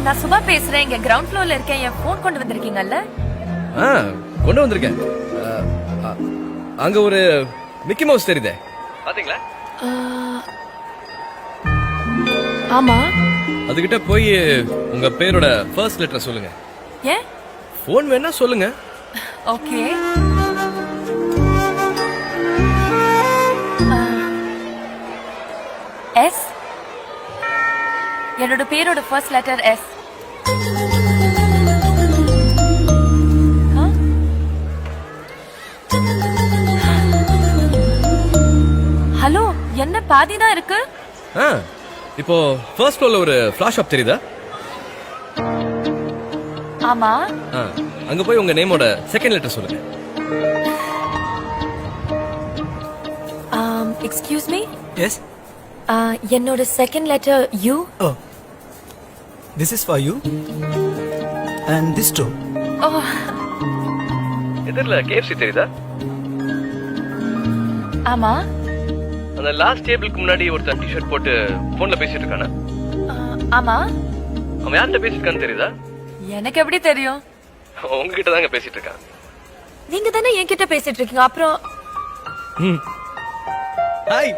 நான் சுபா பேசுறேன். இங்க கிரவுண்ட் ஃப்ளோர்ல இருக்கேன். என் போன் கொண்டு வந்திருக்கீங்கல்ல? கொண்டு வந்திருக்கேன். அங்க ஒரு மிக்கி மவுஸ் தெரியுதே, பாத்தீங்களா? ஆமா. அதுகிட்ட போய் உங்க பேரோட ஃபர்ஸ்ட் லெட்டர் சொல்லுங்க. ஏன்? போன் வேணா சொல்லுங்க. ஓகே. எஸ். என்னோட பேரோட ஃபர்ஸ்ட் லெட்டர் எஸ். ஹலோ, என்ன பாதி தான் இருக்கு? இப்போ ஃபர்ஸ்ட் ஃப்ளோர்ல ஒரு ஃபிளாஷ் ஷாப் தெரியுதா? ஆமா. அங்க போய் உங்க நேமோட செகண்ட் லெட்டர் சொல்லுங்க. Excuse me. எஸ். என்னோட second letter you. Oh, this is for you and this too. எதிரில KFC தெரியுதா? ஆமா. அந்த லாஸ்ட் டேபிளுக்கு முன்னாடி ஒருத்தன் டி-ஷர்ட் போட்டு போன்ல பேசிட்டு இருக்கானே. ஆமா. அவன் யார்கிட்ட பேசிட்டு இருக்கான்னு தெரியுதா? எனக்கு எப்படி தெரியும்? உங்ககிட்ட தாங்க பேசிட்டு இருக்கான். நீங்க தானே என்கிட்ட பேசிட்டு இருக்கீங்க. அப்புறம் ஹாய்.